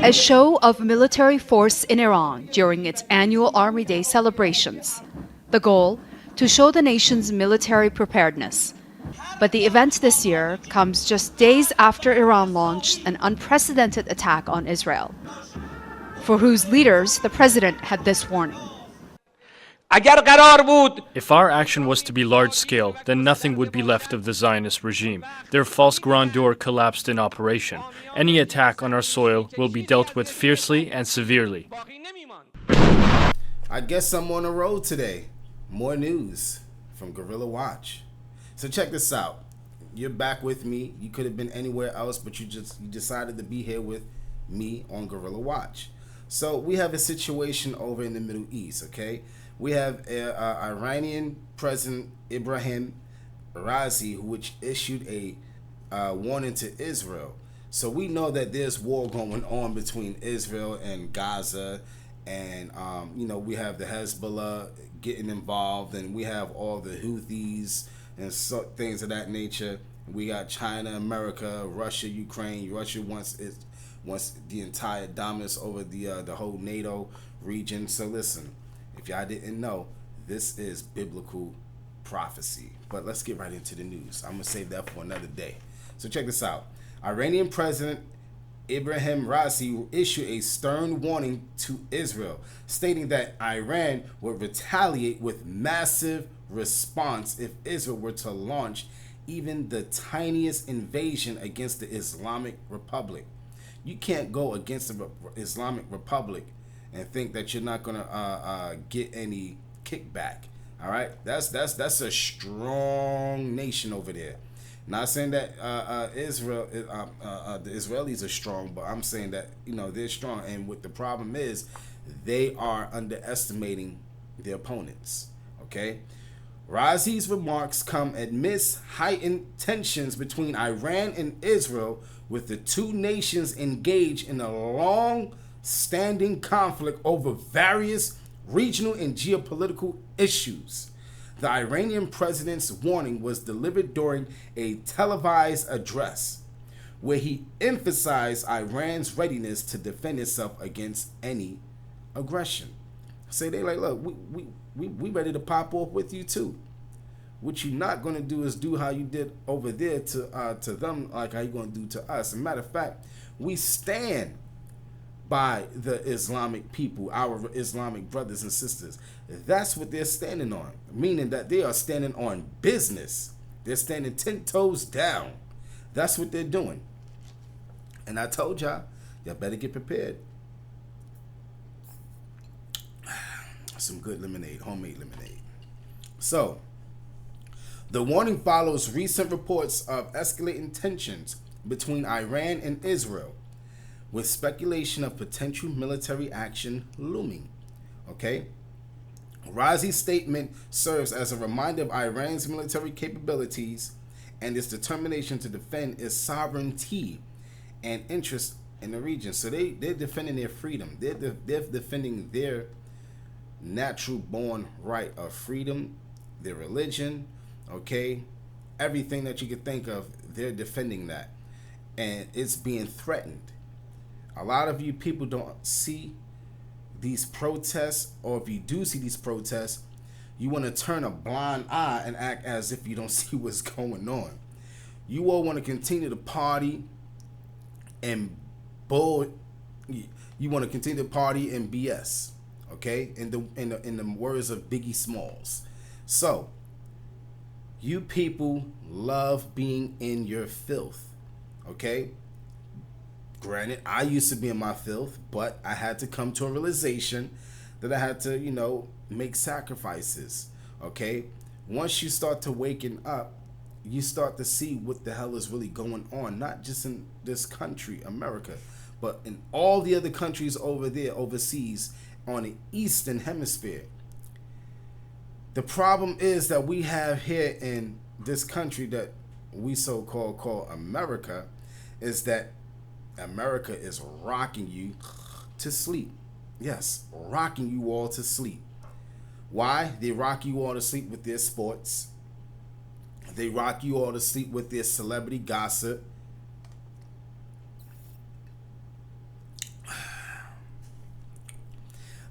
a show of military force in Iran during its annual Army Day celebrations. The goal? To show the nation's military preparedness. But the event this year comes just days after Iran launched an unprecedented attack on Israel, for whose leaders the president had this warning. If our action was to be large-scale, then nothing would be left of the Zionist regime. Their false grandeur collapsed in operation. Any attack on our soil will be dealt with fiercely and severely. I guess I'm on the road today. More news from Guerrilla Watch. So check this out. You're back with me. You could have been anywhere else, but you decided to be here with me on Guerrilla Watch. So we have a situation over in the Middle East, okay? We have Iranian President Ibrahim Raisi, which issued a warning to Israel. So we know that there's war going on between Israel and Gaza, and we have the Hezbollah getting involved, and we have all the Houthis and things of that nature. We got China, America, Russia, Ukraine. Russia wants the entire dominance over the whole NATO region. So listen. If y'all didn't know, this is biblical prophecy. But let's get right into the news. I'm going to save that for another day. So check this out. Iranian President Ibrahim Raisi issued a stern warning to Israel, stating that Iran would retaliate with massive response if Israel were to launch even the tiniest invasion against the Islamic Republic. You can't go against the Islamic Republic and think that you're not gonna get any kickback. All right, that's a strong nation over there. Not saying that Israel, the Israelis are strong, but I'm saying that they're strong. And what the problem is, they are underestimating their opponents. Okay, Razi's remarks come amidst heightened tensions between Iran and Israel, with the two nations engaged in a long-standing conflict over various regional and geopolitical issues. The Iranian president's warning was delivered during a televised address, where he emphasized Iran's readiness to defend itself against any aggression. Say they like, look, we ready to pop off with you too. What you're not going to do is do how you did over there to them, like how you going to do to us. As a matter of fact, we stand by the Islamic people, our Islamic brothers and sisters. That's what they're standing on, meaning that they are standing on business. They're standing 10 toes down. That's what they're doing. And I told y'all better get prepared. Some good lemonade, homemade lemonade. So, the warning follows recent reports of escalating tensions between Iran and Israel, with speculation of potential military action looming. Okay? Razi's statement serves as a reminder of Iran's military capabilities and its determination to defend its sovereignty and interests in the region. So they're defending their freedom. They're defending their natural born right of freedom, their religion, okay? Everything that you could think of, they're defending that. And it's being threatened. A lot of you people don't see these protests, or if you do see these protests, you want to turn a blind eye and act as if you don't see what's going on. You all want to continue to party and you want to continue to party and BS, okay? In the words of Biggie Smalls. So, you people love being in your filth, okay? Granted, I used to be in my filth, but I had to come to a realization that I had to, make sacrifices, okay? Once you start to waken up, you start to see what the hell is really going on, not just in this country, America, but in all the other countries over there, overseas, on the Eastern Hemisphere. The problem is that we have here in this country that we so-called call America, is that America is rocking you to sleep. Yes, rocking you all to sleep. Why? They rock you all to sleep with their sports. They rock you all to sleep with their celebrity gossip.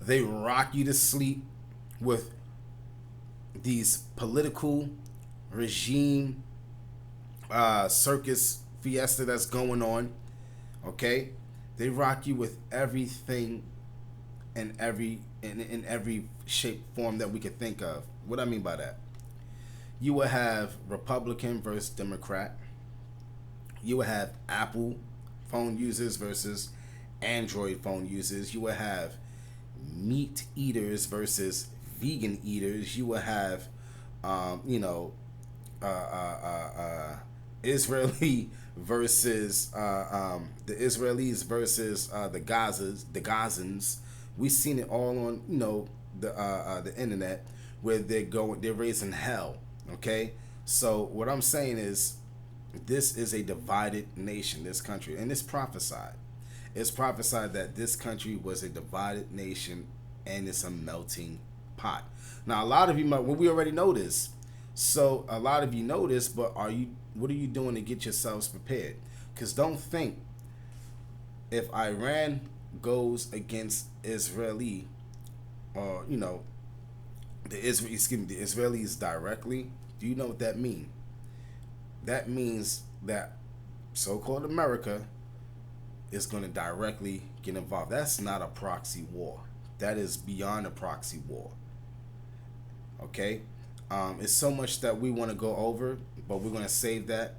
They rock you to sleep with these political regime circus fiesta that's going on. Okay, they rock you with everything in every shape form that we could think of. What I mean by that, you will have Republican versus Democrat. You will have Apple phone users versus Android phone users. You will have meat eaters versus vegan eaters. You will have, you know, Israeli versus the Israelis versus the Gazans. We've seen it all on, you know, the internet, where they're raising hell. Okay, so what I'm saying is, this is a divided nation, this country, and it's prophesied. It's prophesied that this country was a divided nation, and it's a melting pot. Now, a lot of you might, well, we already know this. So a lot of you know this, but what are you doing to get yourselves prepared? Because don't think, if Iran goes against Israeli, or you know, the Israelis directly, do you know what that means? That means that so-called America is going to directly get involved. That's not a proxy war. That is beyond a proxy war. Okay? It's so much that we want to go over, but we're going to save that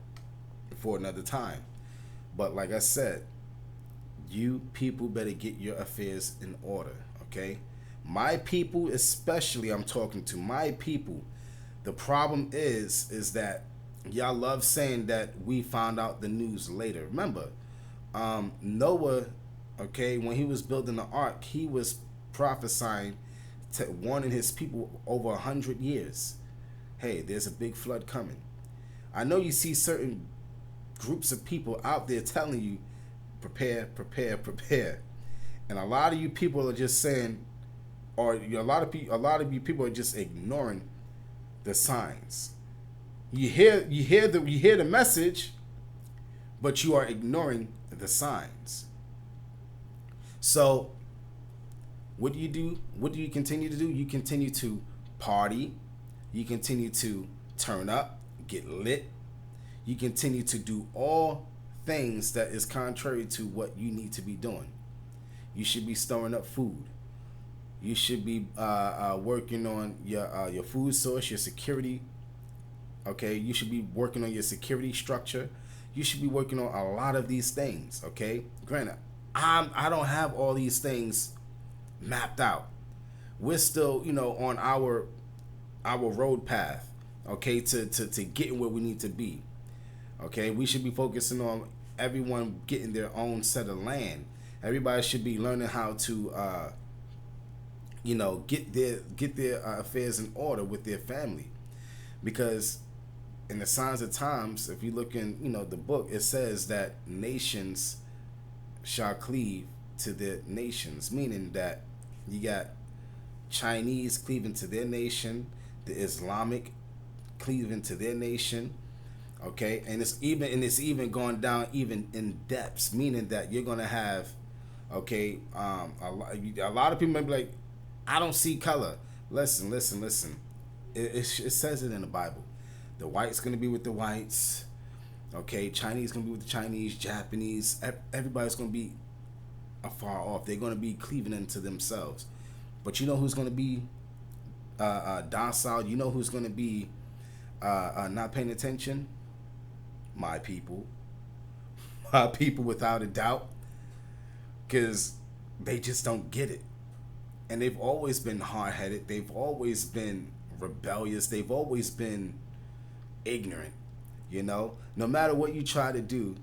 for another time. But like I said, you people better get your affairs in order. Okay? My people, especially, I'm talking to my people. The problem is that y'all love saying that we found out the news later. Remember, Noah, okay, when he was building the ark, he was prophesying, warning his people over 100 years. Hey, there's a big flood coming. I know you see certain groups of people out there telling you, prepare, prepare, prepare. And a lot of you people are just saying, or a lot of you people are just ignoring the signs. You hear the message, but you are ignoring the signs. So what do you do? What do you continue to do? You continue to party. You continue to turn up, get lit. You continue to do all things that is contrary to what you need to be doing. You should be storing up food. You should be working on your food source, your security. Okay, you should be working on your security structure. You should be working on a lot of these things. Okay, granted, I don't have all these things mapped out. We're still, you know, on our road path. Okay, to getting where we need to be. Okay, we should be focusing on everyone getting their own set of land. Everybody should be learning how to, you know, get their affairs in order with their family, because in the signs of times, if you look in, you know, the book, it says that nations shall cleave to their nations, meaning that you got Chinese cleaving to their nation, the Islamic cleaving to their nation. Okay, and it's even going down even in depths, meaning that you're gonna have, okay, a lot of people might be like, I don't see color. Listen. It says it in the Bible. The white's gonna be with the whites. Okay, Chinese gonna be with the Chinese, Japanese. Everybody's gonna be afar off. They're gonna be cleaving into themselves. But you know who's gonna be docile? You know who's gonna be not paying attention? My people. My people, without a doubt. Because they just don't get it. And they've always been hard-headed. They've always been rebellious. They've always been ignorant. You know, no matter what you try to do,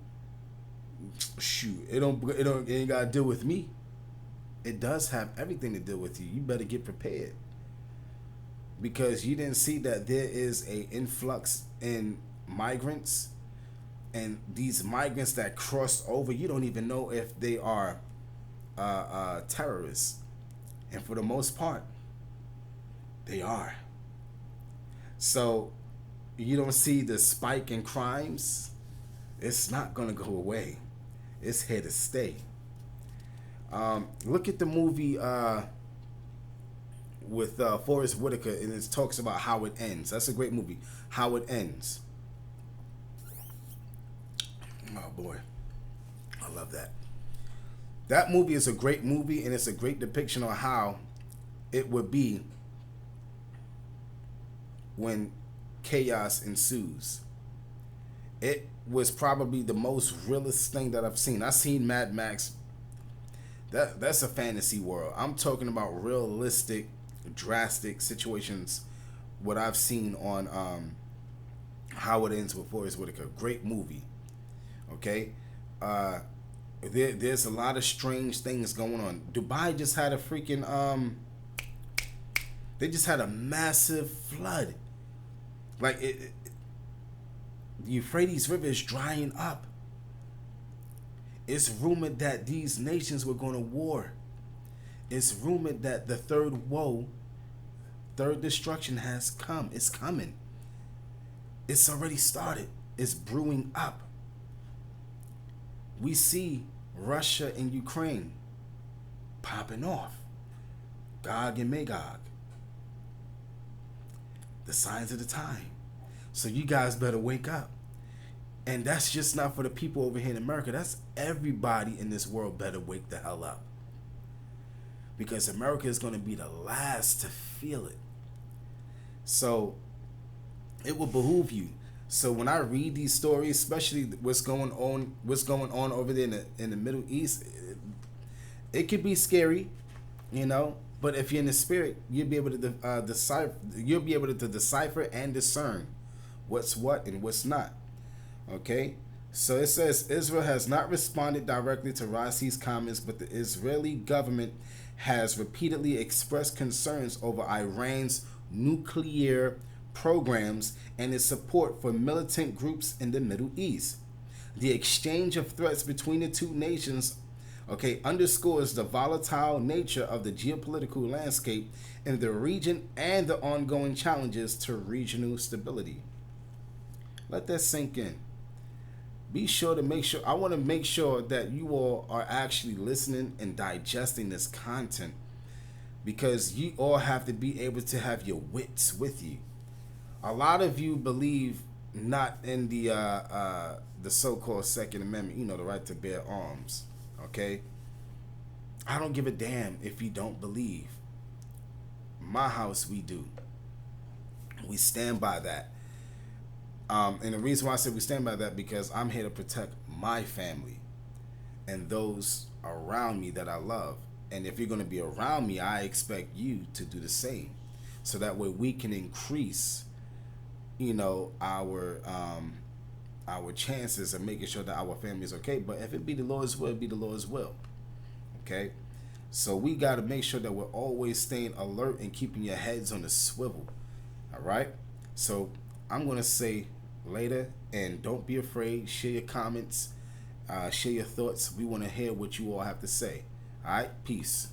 shoot, it ain't got to deal with me. It does have everything to do with you. You better get prepared, because you didn't see that there is a influx in migrants, and these migrants that cross over, you don't even know if they are terrorists, and for the most part, they are. So you don't see the spike in crimes. It's not gonna go away. It's here to stay. Look at the movie with Forrest Whitaker, and it talks about how it ends. That's a great movie. How it ends. Oh boy, I love that. That movie is a great movie, and it's a great depiction on how it would be when chaos ensues. It was probably the most realist thing that I've seen. I've seen Mad Max. That's a fantasy world. I'm talking about realistic, drastic situations. What I've seen on How It Ends with Forrest Whitaker. Great movie. Okay, there's a lot of strange things going on. Dubai just had a freaking they just had a massive flood. Like the Euphrates River is drying up. It's rumored that these nations were going to war. It's rumored that the third destruction has come. It's coming. It's already started. It's brewing up. We see Russia and Ukraine popping off. Gog and Magog. The signs of the time. So you guys better wake up. And that's just not for the people over here in America. That's everybody in this world better wake the hell up. Because America is going to be the last to feel it. So it will behoove you. So when I read these stories, especially what's going on over there in the Middle East, it could be scary, you know. But if you're in the spirit, you'll be able to decipher. You'll be able to decipher and discern what's what and what's not. Okay. So it says Israel has not responded directly to Raisi's comments, but the Israeli government has repeatedly expressed concerns over Iran's nuclear programs and its support for militant groups in the Middle East. The exchange of threats between the two nations, underscores the volatile nature of the geopolitical landscape in the region and the ongoing challenges to regional stability. Let that sink in. Be sure to make sure, I want to make sure that you all are actually listening and digesting this content, because you all have to be able to have your wits with you. A lot of you believe not in the so-called Second Amendment, you know, the right to bear arms. Okay? I don't give a damn if you don't believe. My house, we do. We stand by that. And the reason why I said we stand by that, because I'm here to protect my family and those around me that I love. And if you're going to be around me, I expect you to do the same. So that way we can increase, you know, our chances of making sure that our family is okay. But if it be the Lord's will, it be the Lord's will. Okay? So we got to make sure that we're always staying alert and keeping your heads on the swivel. All right? So I'm going to say later, and don't be afraid. Share your comments. Share your thoughts. We want to hear what you all have to say. All right? Peace.